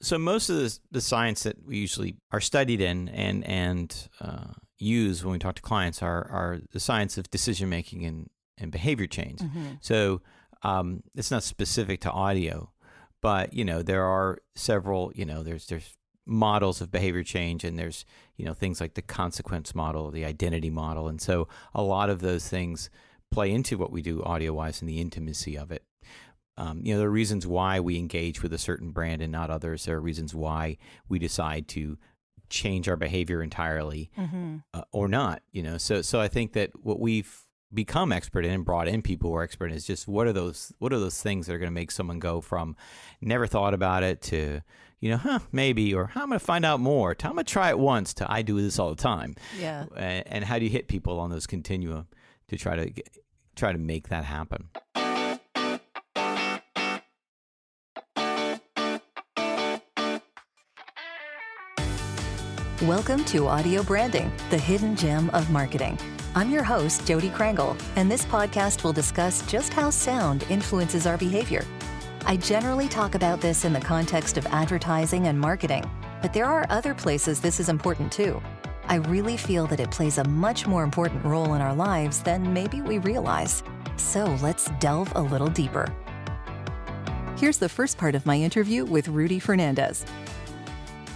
So most of the science that we usually are studied in and use when we talk to clients are the science of decision making and behavior change. Mm-hmm. So it's not specific to audio, but there are several. There's models of behavior change, and there's things like the consequence model, the identity model, and so a lot of those things play into what we do audio wise and the intimacy of it. There are reasons why we engage with a certain brand and not others. There are reasons why we decide to change our behavior entirely or not. So I think that what we've become expert in and brought in people who are expert in is just what are those things that are going to make someone go from never thought about it to maybe, or I'm going to find out more, to I'm going to try it once, to I do this all the time. Yeah. And how do you hit people on those continuum to try to make that happen? Welcome to Audio Branding, the hidden gem of marketing. I'm your host, Jody Krangle, and this podcast will discuss just how sound influences our behavior. I generally talk about this in the context of advertising and marketing, but there are other places this is important too. I really feel that it plays a much more important role in our lives than maybe we realize. So let's delve a little deeper. Here's the first part of my interview with Rudy Fernandez.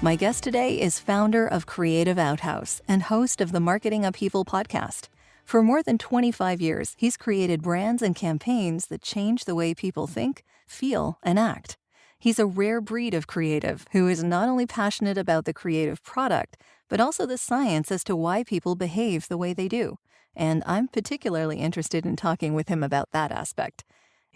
My guest today is founder of Creative Outhouse and host of the Marketing Upheaval podcast. For more than 25 years, he's created brands and campaigns that change the way people think, feel, and act. He's a rare breed of creative who is not only passionate about the creative product, but also the science as to why people behave the way they do. And I'm particularly interested in talking with him about that aspect.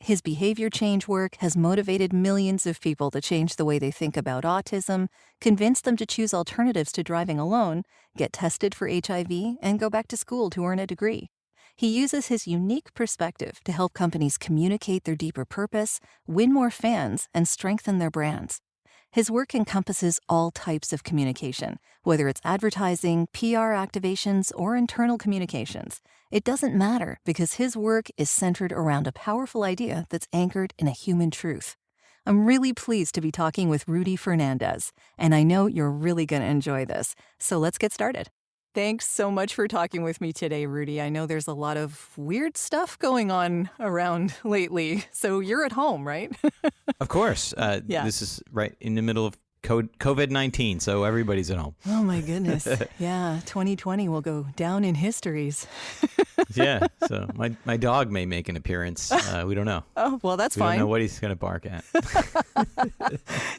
His behavior change work has motivated millions of people to change the way they think about autism, convince them to choose alternatives to driving alone, get tested for HIV, and go back to school to earn a degree. He uses his unique perspective to help companies communicate their deeper purpose, win more fans, and strengthen their brands. His work encompasses all types of communication, whether it's advertising, PR activations, or internal communications. It doesn't matter because his work is centered around a powerful idea that's anchored in a human truth. I'm really pleased to be talking with Rudy Fernandez, and I know you're really going to enjoy this. So let's get started. Thanks so much for talking with me today, Rudy. I know there's a lot of weird stuff going on around lately, so you're at home, right? Of course. Yeah. This is right in the middle of COVID-19, so everybody's at home. Oh, my goodness. Yeah, 2020 will go down in histories. Yeah, so my dog may make an appearance. We don't know. Oh, well, that's we fine. We don't know what he's going to bark at.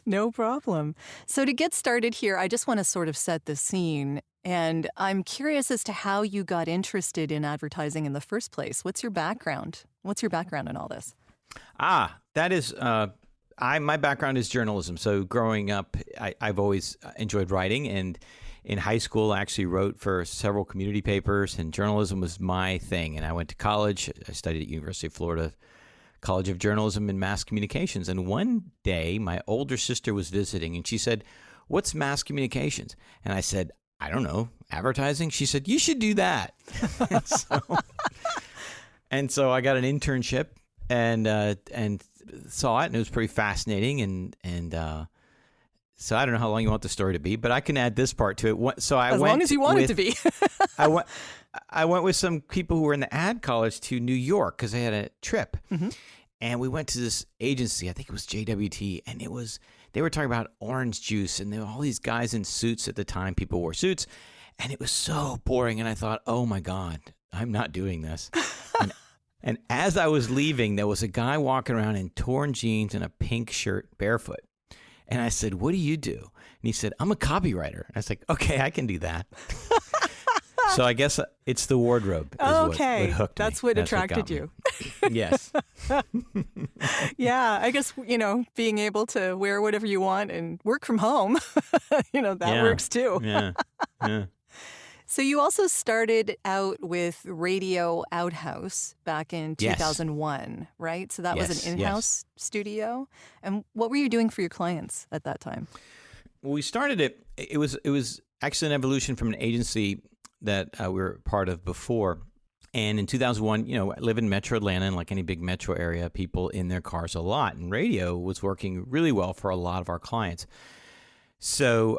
No problem. So to get started here, I just want to sort of set the scene. And I'm curious as to how you got interested in advertising in the first place. What's your background? What's your background in all this? That is, my background is journalism. So growing up, I've always enjoyed writing, and in high school, I actually wrote for several community papers, and journalism was my thing. And I went to college. I studied at University of Florida College of Journalism and Mass Communications. And one day, my older sister was visiting, and she said, "What's mass communications?" And I said, "I don't know, advertising." She said, "You should do that." and so I got an internship and saw it, and it was pretty fascinating. And so I don't know how long you want the story to be, but I can add this part to it. So as long as you want it to be. I went with some people who were in the ad college to New York because they had a trip, and we went to this agency. I think it was JWT, and they were talking about orange juice, and there were all these guys in suits at the time. People wore suits, and it was so boring. And I thought, oh my God, I'm not doing this. And as I was leaving, there was a guy walking around in torn jeans and a pink shirt, barefoot. And I said, "What do you do?" And he said, "I'm a copywriter." And I was like, okay, I can do that. So I guess it's the wardrobe. What hooked me. That's what attracted you. Yes. Yeah, I guess, being able to wear whatever you want and work from home, that works too. Yeah. So you also started out with Radio Outhouse back in 2001, right? So that was an in-house studio. And what were you doing for your clients at that time? Well, we started it. It was actually an evolution from an agency that we were part of before. And in 2001, I live in Metro Atlanta, and like any big metro area, people in their cars a lot. And radio was working really well for a lot of our clients. So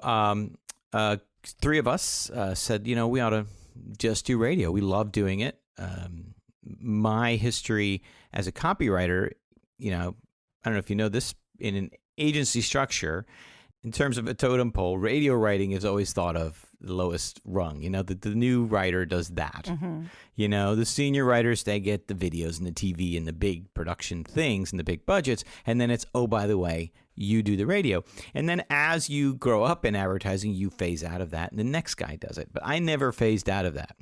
three of us said, we ought to just do radio. We love doing it. My history as a copywriter, I don't know if you know this, in an agency structure, in terms of a totem pole, radio writing is always thought of the lowest rung. The new writer does that. Mm-hmm. The senior writers, they get the videos and the TV and the big production things and the big budgets. And then it's, oh, by the way, you do the radio. And then as you grow up in advertising, you phase out of that and the next guy does it. But I never phased out of that.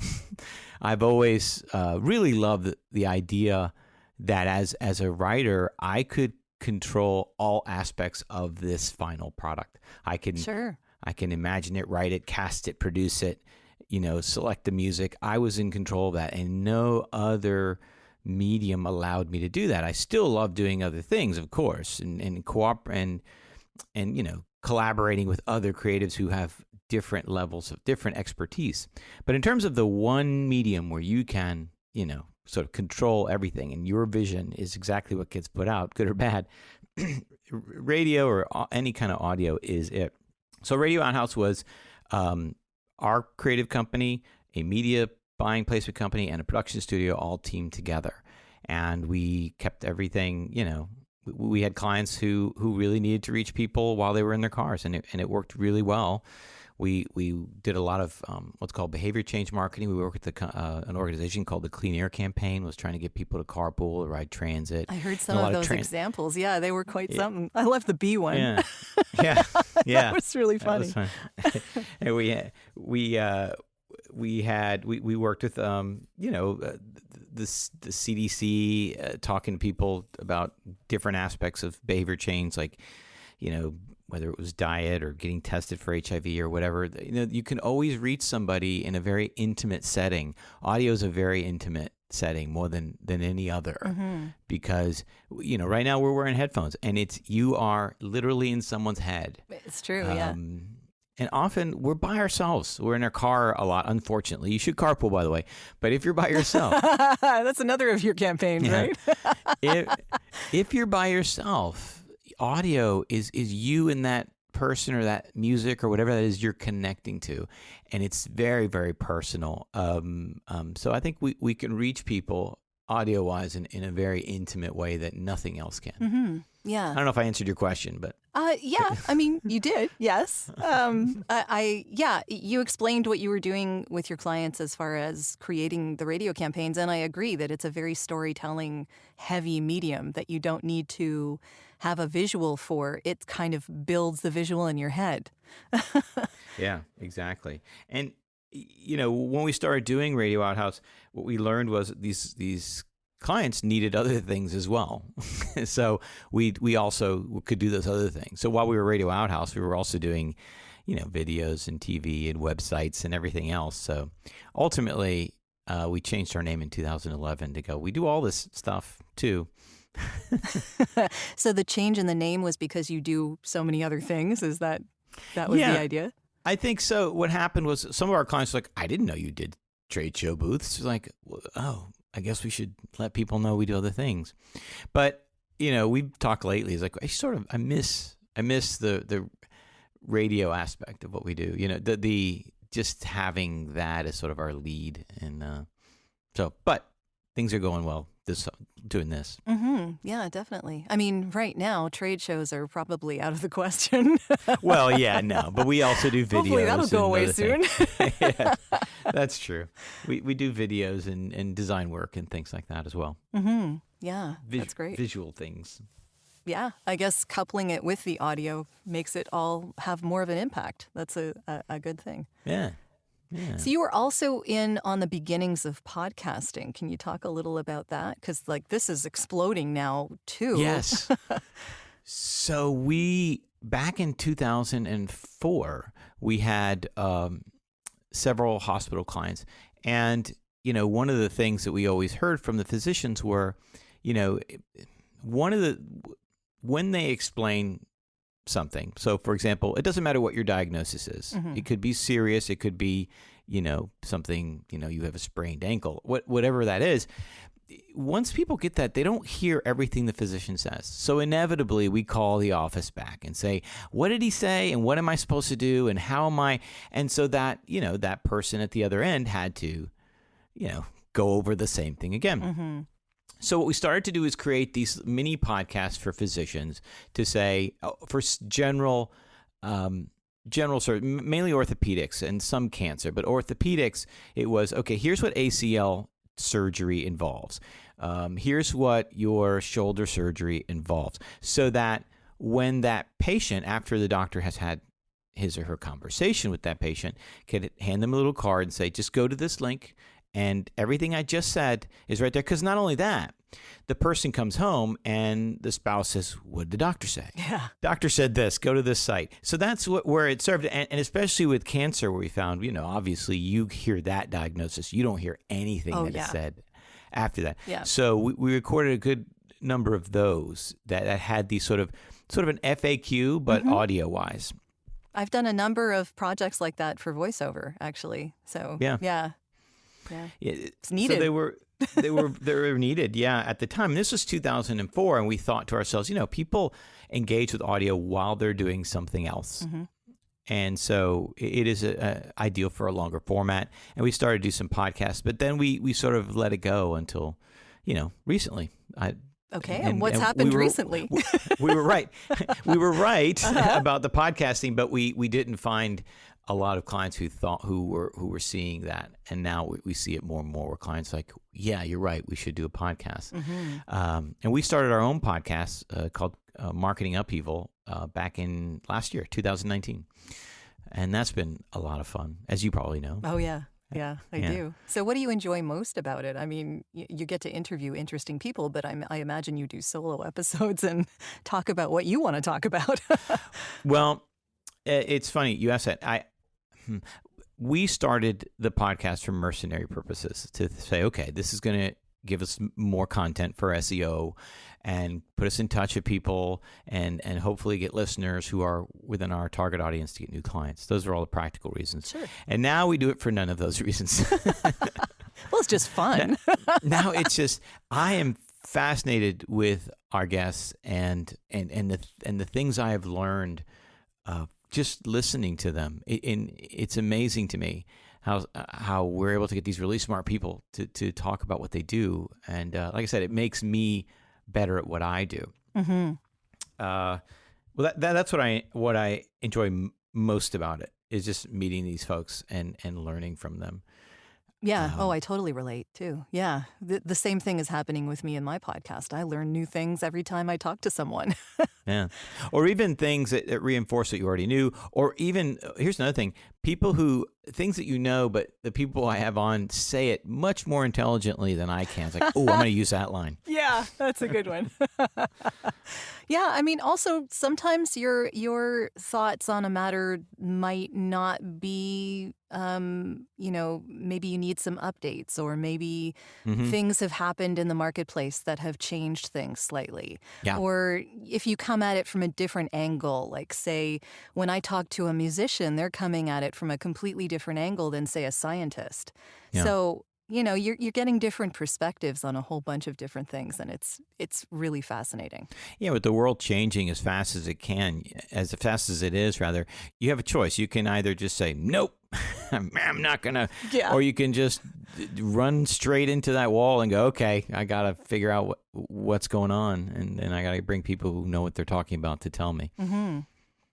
I've always really loved the idea that as a writer, I could control all aspects of this final product. I can imagine it, write it, cast it, produce it, select the music. I was in control of that, and no other medium allowed me to do that. I still love doing other things, of course, and collaborating with other creatives who have different levels of different expertise. But in terms of the one medium where you can, sort of control everything, and your vision is exactly what gets put out, good or bad, radio or any kind of audio is it. So Radio Outhouse was our creative company, a media buying placement company, and a production studio all teamed together. And we kept everything, we had clients who really needed to reach people while they were in their cars, and it worked really well. We did a lot of what's called behavior change marketing. We worked with an organization called the Clean Air Campaign, was trying to get people to carpool or ride transit. I heard some of those examples. Yeah, they were quite something. I love the bee one. Yeah. That was really funny. That was fun. And we worked with the CDC, talking to people about different aspects of behavior change, like whether it was diet or getting tested for HIV or whatever. You can always reach somebody in a very intimate setting. Audio is a very intimate setting, more than any other, because right now we're wearing headphones, and you are literally in someone's head. It's true, yeah. And often we're by ourselves. We're in our car a lot, unfortunately. You should carpool, by the way. But if you're by yourself... That's another of your campaigns, right? If you're by yourself, audio is you and that person or that music or whatever that is you're connecting to. And it's very, very personal. So I think we can reach people audio-wise in a very intimate way that nothing else can. Mm-hmm. Yeah. I don't know if I answered your question, but... Yeah, I mean, you did, yes. You explained what you were doing with your clients as far as creating the radio campaigns, and I agree that it's a very storytelling heavy medium that you don't need to have a visual for. It kind of builds the visual in your head. Yeah, exactly. And, when we started doing Radio Outhouse, what we learned was these clients needed other things as well. So we also could do those other things. So while we were Radio Outhouse, we were also doing, videos and TV and websites and everything else. So ultimately, we changed our name in 2011 to go, we do all this stuff too. So the change in the name was because you do so many other things? Is that was the idea? I think so. What happened was some of our clients were like, I didn't know you did trade show booths. Like, oh, I guess we should let people know we do other things. But, we've talked lately. It's like, I miss the radio aspect of what we do. The just having that as sort of our lead. And but things are going well doing this. Mm-hmm. Yeah, definitely. I mean, right now, trade shows are probably out of the question. Well, yeah, no, but we also do videos. Hopefully that'll go away soon. Yeah, that's true. We do videos and design work and things like that as well. Mm-hmm. Yeah, that's great. Visual things. Yeah, I guess coupling it with the audio makes it all have more of an impact. That's a good thing. Yeah. Yeah. So you were also in on the beginnings of podcasting. Can you talk a little about that? Because this is exploding now too. Yes. So back in 2004, we had several hospital clients. And, one of the things that we always heard from the physicians were, when they explain something. So, for example, it doesn't matter what your diagnosis is. Mm-hmm. It could be serious. It could be, something, you have a sprained ankle, whatever that is. Once people get that, they don't hear everything the physician says. So inevitably, we call the office back and say, what did he say? And what am I supposed to do? And how am I? And so that, that person at the other end had to, go over the same thing again. Mm-hmm. So what we started to do is create these mini podcasts for physicians to say, for general sort of mainly orthopedics and some cancer, but orthopedics, it was, okay, here's what ACL surgery involves. Here's what your shoulder surgery involves. So that when that patient, after the doctor has had his or her conversation with that patient, can hand them a little card and say, just go to this link and everything I just said is right there. Because not only that, the person comes home and the spouse says, what did the doctor say? Yeah. Doctor said this, go to this site. So that's where it served. And especially with cancer, where we found, obviously you hear that diagnosis. You don't hear anything is said after that. Yeah. So we recorded a good number of those that had these sort of an FAQ, but audio wise. I've done a number of projects like that for voiceover, actually. So yeah. It's needed. So they were needed, at the time. And this was 2004, and we thought to ourselves, people engage with audio while they're doing something else. Mm-hmm. And so it is ideal for a longer format. And we started to do some podcasts, but then we sort of let it go until, recently. And what's happened recently? We were right. We were right about the podcasting, but we didn't find a lot of clients who were seeing that, and now we see it more and more where clients are like, yeah, you're right, we should do a podcast. Mm-hmm. And we started our own podcast called Marketing Upheaval back in last year, 2019, and that's been a lot of fun, as you probably know. Oh yeah. Yeah, I do. So what do you enjoy most about it? I mean, you get to interview interesting people, but I imagine you do solo episodes and talk about what you want to talk about. Well, it's funny you asked that. We started the podcast for mercenary purposes, to say, okay, this is going to give us more content for SEO and put us in touch with people and hopefully get listeners who are within our target audience to get new clients. Those are all the practical reasons. Sure. And now we do it for none of those reasons. Well, it's just fun. Now it's just, I am fascinated with our guests and the things I have learned just listening to them. It's amazing to me how we're able to get these really smart people to talk about what they do. And like I said, it makes me better at what I do. Mm-hmm. Well, that's what I enjoy most about it, is just meeting these folks and learning from them. Yeah. I totally relate too. Yeah. The same thing is happening with me in my podcast. I learn new things every time I talk to someone. Yeah. Or even things that reinforce what you already knew. Or even, here's another thing, things that you know, but the people I have on say it much more intelligently than I can. It's like, oh, I'm going to use that line. Yeah, that's a good one. Yeah, I mean, also sometimes your thoughts on a matter might not be, maybe you need some updates, or maybe things have happened in the marketplace that have changed things slightly. Yeah. Or if you come at it from a different angle, like say when I talk to a musician, they're coming at it from a completely different angle than say a scientist. Yeah. So, you're getting different perspectives on a whole bunch of different things, and it's really fascinating. Yeah, with the world changing as fast as it is, rather, you have a choice. You can either just say, nope, I'm not going to, or you can just run straight into that wall and go, okay, I got to figure out what's going on, and then I got to bring people who know what they're talking about to tell me. Mm-hmm.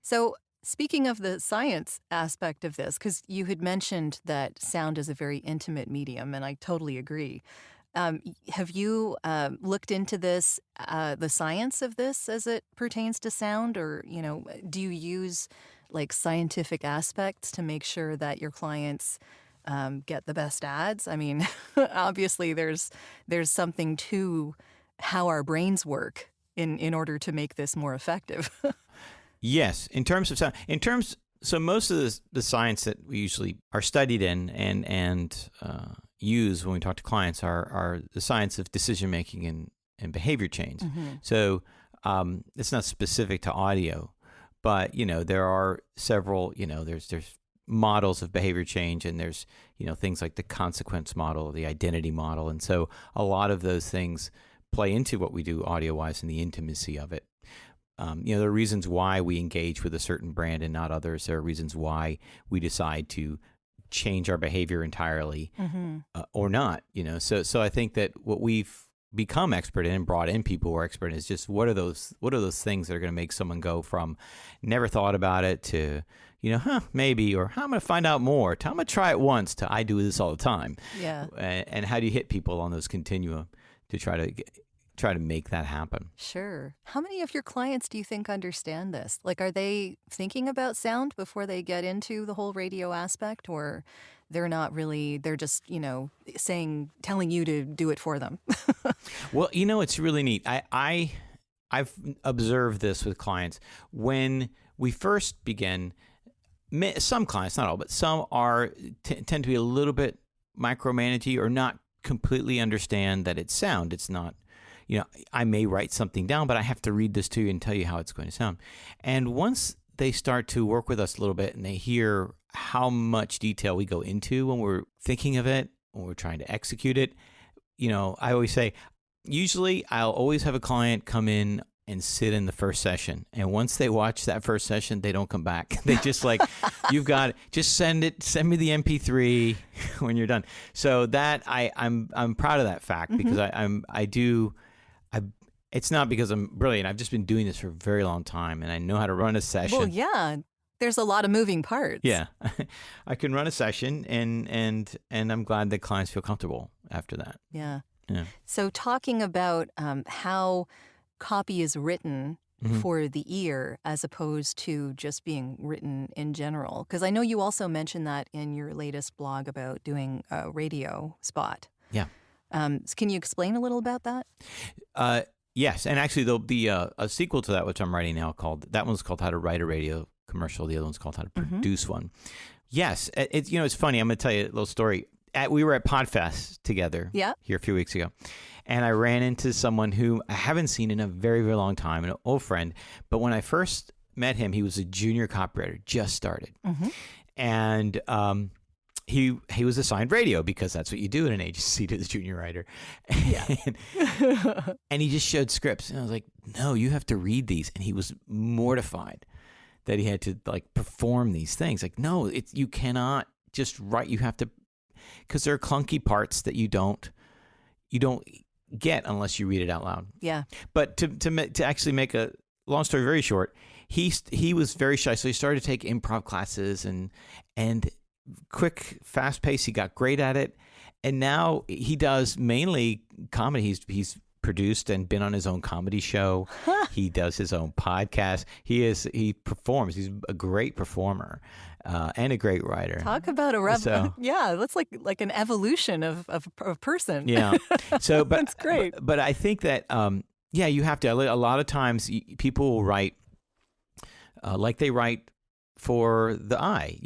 So speaking of the science aspect of this, because you had mentioned that sound is a very intimate medium, and I totally agree. Have you looked into this, the science of this as it pertains to sound, or, do you use like scientific aspects to make sure that your clients get the best ads? I mean, obviously there's something to how our brains work in order to make this more effective. Yes, in terms of sound, so most of the science that we usually are studied in and use when we talk to clients are the science of decision making and behavior change. Mm-hmm. So it's not specific to audio, but there are several. There's models of behavior change, and there's things like the consequence model, the identity model, and so a lot of those things play into what we do audio-wise and the intimacy of it. There are reasons why we engage with a certain brand and not others. There are reasons why we decide to change our behavior entirely or not. So I think that what we've become expert in and brought in people who are expert in is just what are those things that are going to make someone go from never thought about it to maybe, or I'm going to find out more, to I'm going to try it once, to I do this all the time. Yeah. And how do you hit people on those continuum to try to make that happen? Sure. How many of your clients do you think understand this? Like, are they thinking about sound before they get into the whole radio aspect, or they're not really, they're just, telling you to do it for them? Well, it's really neat. I've observed this with clients. When we first begin, some clients, not all, but some tend to be a little bit micromanagey or not completely understand that it's sound. It's not, I may write something down, but I have to read this to you and tell you how it's going to sound. And once they start to work with us a little bit and they hear how much detail we go into when we're thinking of it, when we're trying to execute it, I always say, usually I'll always have a client come in and sit in the first session. And once they watch that first session, they don't come back. They just you've got it, just send me the MP3 when you're done. So that I'm proud of that fact, because it's not because I'm brilliant. I've just been doing this for a very long time and I know how to run a session. Well, yeah. There's a lot of moving parts. Yeah. I can run a session and I'm glad that clients feel comfortable after that. Yeah. Yeah. So talking about how copy is written for the ear as opposed to just being written in general, because I know you also mentioned that in your latest blog about doing a radio spot. Yeah. Can you explain a little about that? Yes. And actually there'll be a sequel to that, which I'm writing now, that one's called How to Write a Radio Commercial. The other one's called How to Produce One. Yes. It's funny. I'm going to tell you a little story. We were at PodFest together here a few weeks ago, and I ran into someone who I haven't seen in a very, very long time, an old friend. But when I first met him, he was a junior copywriter, just started. And he was assigned radio because that's what you do in an agency to the junior writer. Yeah. And he just showed scripts. And I was like, no, you have to read these. And he was mortified that he had to perform these things. Like, no, you cannot just write. You have to, because there are clunky parts that you don't get unless you read it out loud. Yeah. But to actually make a long story very short, he was very shy, so he started to take improv classes and quick, fast pace. He got great at it, and now he does mainly comedy. He's produced and been on his own comedy show. He does his own podcast. He performs. He's a great performer and a great writer. Talk about yeah, that's like an evolution of a person. Yeah. So, but that's great. But I think that you have to. A lot of times people will write like they write for the eye,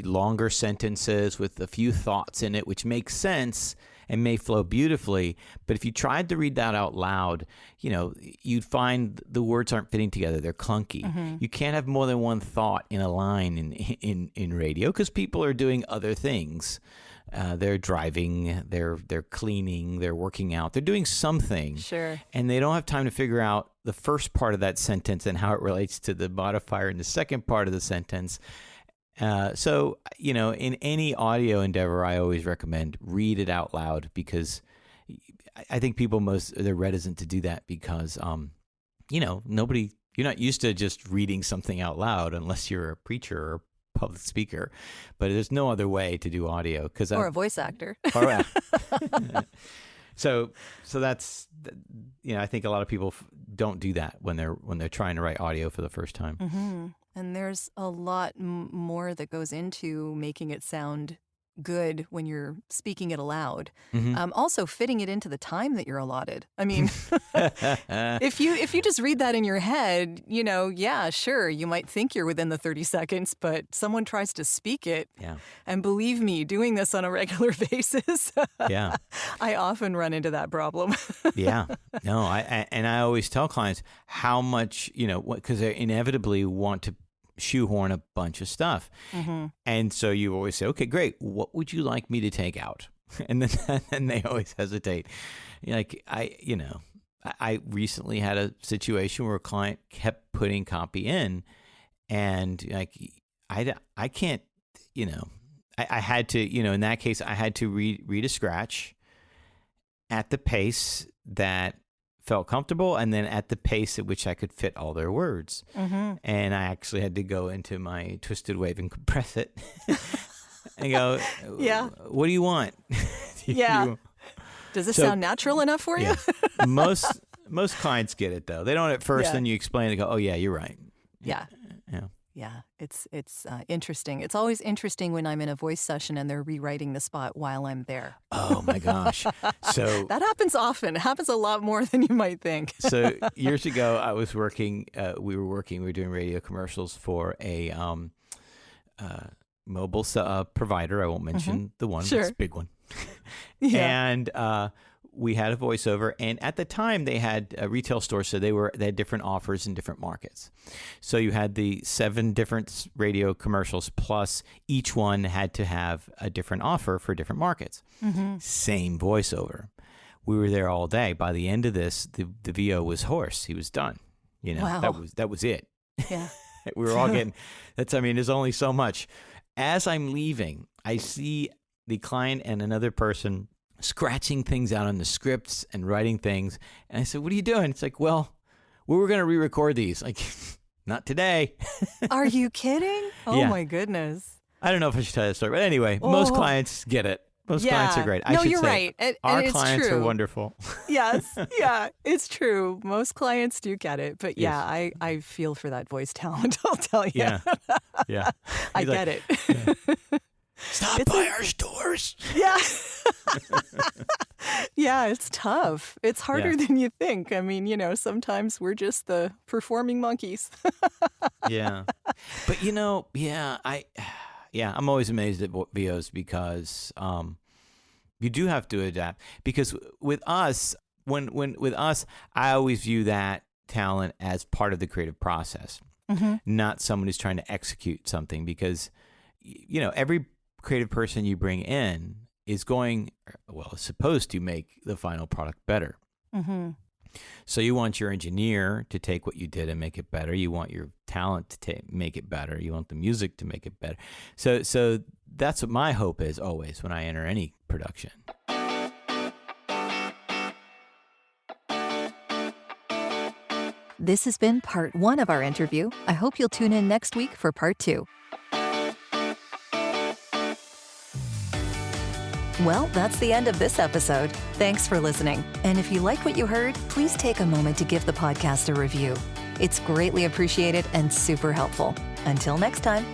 longer sentences with a few thoughts in it, which makes sense and may flow beautifully. But if you tried to read that out loud, you'd find the words aren't fitting together. They're clunky. You can't have more than one thought in a line in radio because people are doing other things. They're driving, they're cleaning, they're working out, they're doing something. Sure. And they don't have time to figure out the first part of that sentence and how it relates to the modifier in the second part of the sentence. So, in any audio endeavor, I always recommend read it out loud, because I think people they're reticent to do that because, you're not used to just reading something out loud unless you're a preacher or public speaker, but there's no other way to do audio or a voice actor. So that's, I think a lot of people don't do that when they're trying to write audio for the first time. And there's a lot more that goes into making it sound good when you're speaking it aloud. Also fitting it into the time that you're allotted. I mean, if you just read that in your head, sure, you might think you're within the 30 seconds, but someone tries to speak it. Yeah. And believe me, doing this on a regular basis, I often run into that problem. Yeah. No, I always tell clients how much, because they inevitably want to shoehorn a bunch of stuff. Mm-hmm. And so you always say, okay, great. What would you like me to take out? And then they always hesitate. Like I recently had a situation where a client kept putting copy in, and like I can't, I had to, in that case, I had to read a scratch at the pace that felt comfortable, and then at the pace at which I could fit all their words. Mm-hmm. And I actually had to go into my Twisted Wave and compress it and go, yeah, what do you want? Does this sound natural enough for you? Yeah. Most clients get it though. They don't at first, then you explain, they go, oh yeah, you're right. Yeah. Yeah. Yeah, it's interesting. It's always interesting when I'm in a voice session and they're rewriting the spot while I'm there. Oh my gosh! So that happens often. It happens a lot more than you might think. So years ago, I was working. We were doing radio commercials for a mobile provider. I won't mention the one. Sure. It's a big one. Yeah. And we had a voiceover, and at the time they had a retail store, so they had different offers in different markets. So you had the 7 different radio commercials, plus each one had to have a different offer for different markets. Mm-hmm. Same voiceover. We were there all day. By the end of this, the VO was hoarse. He was done. Wow. That was it. Yeah. We were all getting. There's only so much. As I'm leaving, I see the client and another person scratching things out on the scripts and writing things. And I said, what are you doing? It's like, well, we were going to re-record these. Like, not today. Are you kidding? Oh, Yeah. My goodness. I don't know if I should tell that story. But anyway, most clients get it. Most clients are great. No, you're right. Our it's clients true. are wonderful. Yes. Yeah, it's true. Most clients do get it. But Yes. I feel for that voice talent, I'll tell you. Yeah. Yeah. I He's get like, it. Stop by our stores. Yeah. Yeah, it's tough. It's harder Yeah. than you think. I mean, sometimes we're just the performing monkeys. Yeah. But I'm always amazed at VOs because you do have to adapt. Because with us, with us, I always view that talent as part of the creative process, not someone who's trying to execute something. Because every creative person you bring in is supposed to make the final product better. Mm-hmm. So you want your engineer to take what you did and make it better. You want your talent to make it better. You want the music to make it better. So that's what my hope is always when I enter any production. This has been part 1 of our interview. I hope you'll tune in next week for part 2. Well, that's the end of this episode. Thanks for listening. And if you like what you heard, please take a moment to give the podcast a review. It's greatly appreciated and super helpful. Until next time.